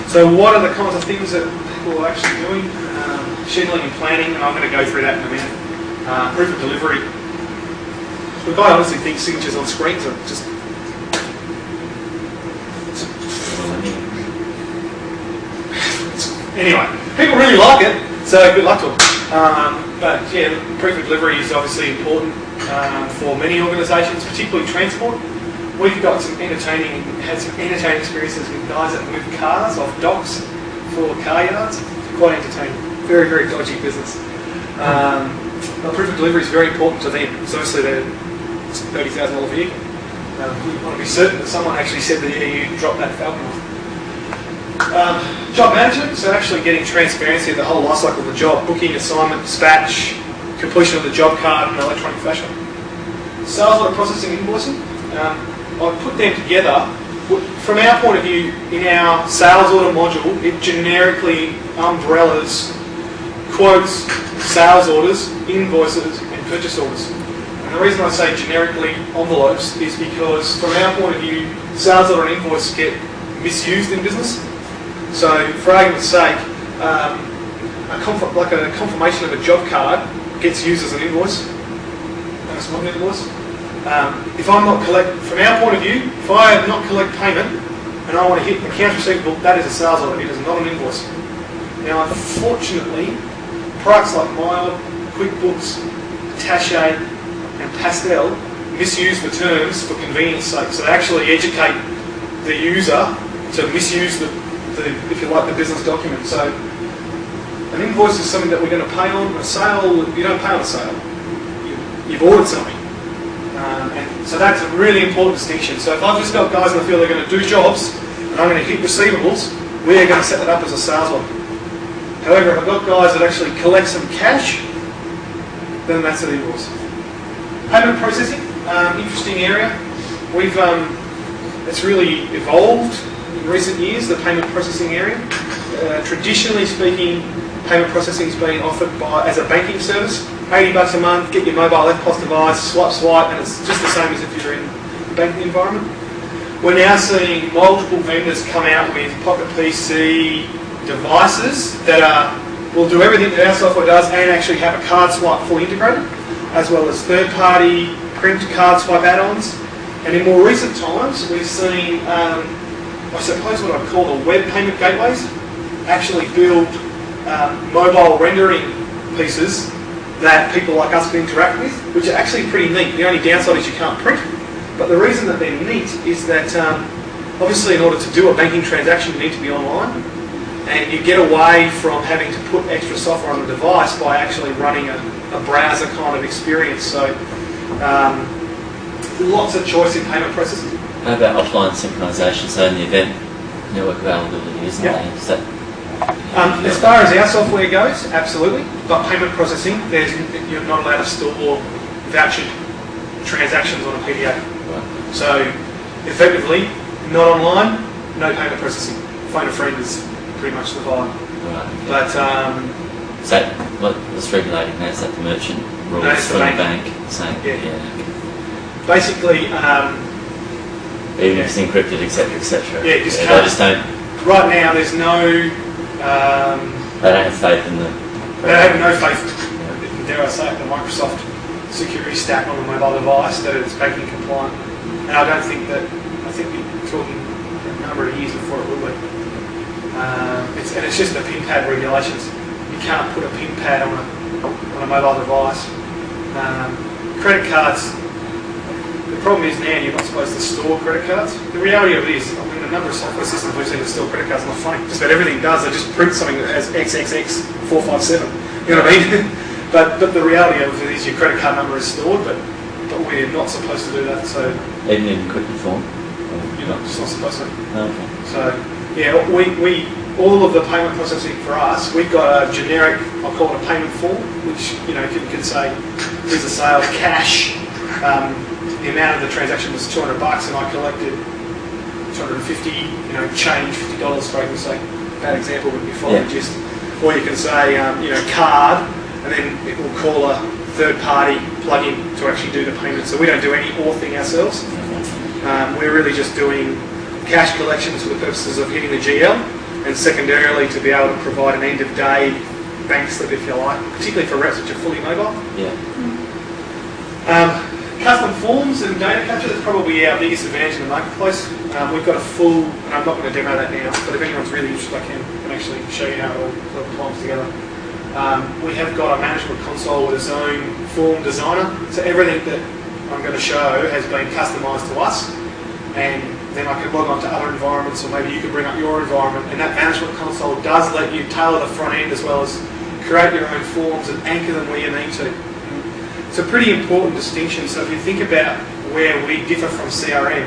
So what are the kinds of things that people are actually doing? Scheduling and planning, and I'm going to go through that in a minute. Proof of delivery. The guy honestly thinks signatures on screens are just... Anyway, people really like it, so good luck to them. But yeah, proof of delivery is obviously important for many organisations, particularly transport. We've got had some entertaining experiences with guys that move cars off docks for car yards. Quite entertaining. Very, very dodgy business. But proof of delivery is very important to them. So obviously they're $30,000 vehicle. You want to be certain that someone actually said that you dropped that Falcon off. Job management, so actually getting transparency of the whole life cycle of the job, booking, assignment, dispatch, completion of the job card in an electronic fashion. Sales order processing, invoicing. I've put them together. From our point of view, in our sales order module, it generically umbrellas quotes, sales orders, invoices, and purchase orders. And the reason I say generically envelopes is because from our point of view, sales order and invoice get misused in business. So for argument's sake, like a confirmation of a job card gets used as an invoice, and it's not an invoice. If I'm not from our point of view, if I not collect payment and I want to hit accounts receivable, that is a sales order. It is not an invoice. Now, unfortunately, products like Mile, QuickBooks, Attache, and Pastel misuse the terms for convenience sake. So they actually educate the user to misuse the if you like, the business document. So an invoice is something that we're going to pay on. A sale, you don't pay on a sale. You've ordered something. And so that's a really important distinction. So if I've just got guys in the field that are going to do jobs, and I'm going to hit receivables, we're going to set that up as a sales order. However, if I've got guys that actually collect some cash, then that's an invoice. Payment processing, interesting area. It's really evolved in recent years, the payment processing area. Traditionally speaking, payment processing is being offered as a banking service. $80 a month, get your mobile EFTPOS device, swipe, and it's just the same as if you're in a banking environment. We're now seeing multiple vendors come out with Pocket PC devices that will do everything that our software does and actually have a card swipe fully integrated, as well as third-party print card swipe add-ons. And in more recent times, we've seen, I suppose what I'd call the web payment gateways actually build mobile rendering pieces that people like us can interact with, which are actually pretty neat. The only downside is you can't print. But the reason that they're neat is that obviously in order to do a banking transaction you need to be online, and you get away from having to put extra software on the device by actually running a browser kind of experience. So lots of choice in payment processing. How about offline synchronization? So in the event network availability, isn't Yep. is that? As far as our software goes, absolutely. But payment processing, you're not allowed to store vouchered transactions on a PDA. Right. So effectively, not online, no payment processing. Phone a friend is pretty much the vibe. Right. But is that what's regulating that? Is that the merchant rules No, it's the from the bank. bank saying? Yeah. Basically, Even if it's encrypted, etc., etc. Yeah, just they can't. just don't. Right now, there's no. They don't have faith in the. They have no faith, dare I say it, the Microsoft security stack on the mobile device that it's banking compliant. And I don't think that. I think we're talking a number of years before it will be. It's just the PIN pad regulations. You can't put a PIN pad on a mobile device. Credit cards. The problem is now you're not supposed to store credit cards. The reality of it is, I mean, a number of software systems we've seen to store credit cards is not funny. Just about everything does, they just print something that has XXX457. You know what I mean? but the reality of it is your credit card number is stored, but we're not supposed to do that. So even in encrypted form. You're not just not supposed to. Okay. So yeah, we all of the payment processing for us, we've got a generic, I'll call it a payment form, which you can say, here's a sale, cash. The amount of the transaction was $200, and I collected $250, change $50 for argument's sake. Bad example would be following gist. Or you can say, card, and then it will call a third-party plugin to actually do the payment. So we don't do any authing ourselves. We're really just doing cash collections for the purposes of hitting the GL, and secondarily to be able to provide an end-of-day bank slip, if you like, particularly for reps which are fully mobile. Yeah. Custom forms and data capture, that's probably our biggest advantage in the marketplace. We've got a full, and I'm not going to demo that now, but if anyone's really interested, I can actually show you how it all comes together. We have got a management console with its own form designer, so everything that I'm going to show has been customised to us, and then I can log on to other environments, or maybe you can bring up your environment, and that management console does let you tailor the front end as well as create your own forms and anchor them where you need to. It's a pretty important distinction. So if you think about where we differ from CRM,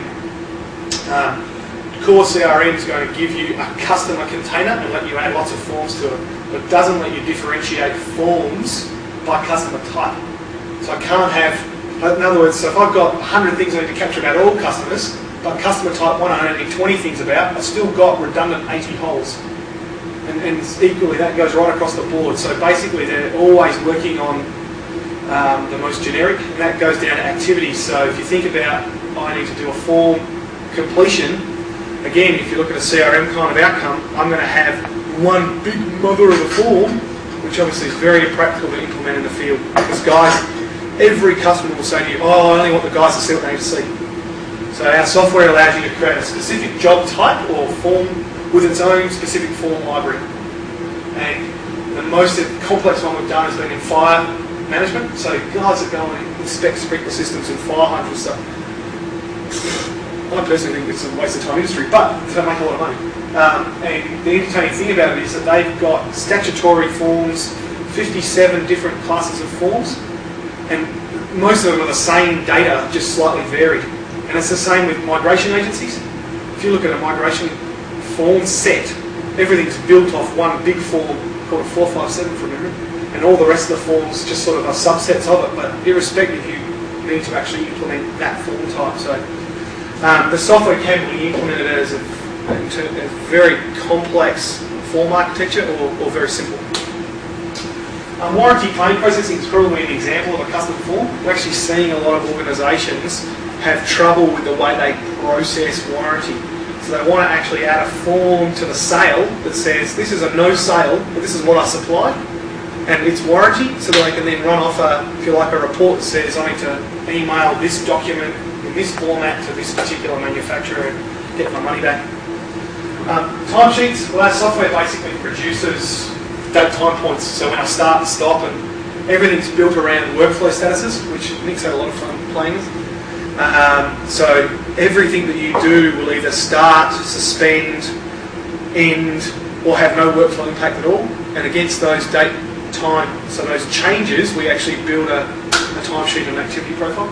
core CRM is going to give you a customer container and let you add lots of forms to it, but it doesn't let you differentiate forms by customer type. So I can't have, in other words, so if I've got 100 things I need to capture about all customers, but customer type 1 I only need 20 things about, I've still got redundant 80 holes. And equally that goes right across the board. So basically they're always working on the most generic, and that goes down to activities. So if you think about, I need to do a form completion, again, if you look at a CRM kind of outcome, I'm going to have one big mother of a form, which obviously is very impractical to implement in the field. Because guys, every customer will say to you, oh, I only want the guys to see what they need to see. So our software allows you to create a specific job type or form with its own specific form library. And the most complex one we've done has been in fire management. So guys that go and inspect sprinkler systems and fire hydrants and stuff. I personally think it's a waste of time industry, but they make a lot of money. And the entertaining thing about it is that they've got statutory forms, 57 different classes of forms, and most of them are the same data, just slightly varied. And it's the same with migration agencies. If you look at a migration form set, everything's built off one big form called a 457 from memory, and all the rest of the forms just sort of are subsets of it, but irrespective, you need to actually implement that form type. So the software can be implemented as a very complex form architecture or very simple. Warranty claim processing is probably an example of a custom form. We're actually seeing a lot of organisations have trouble with the way they process warranty. So they want to actually add a form to the sale that says this is a no sale, but this is what I supplied, and it's warranty, so that they can then run off if you like, a report that says I need to email this document in this format to this particular manufacturer and get my money back. Timesheets, well, our software basically produces date time points, so when I start and stop, and everything's built around workflow statuses, which Nick's had a lot of fun playing with. So everything that you do will either start, suspend, end, or have no workflow impact at all. And against those date time, so those changes, we actually build a timesheet and an activity profile.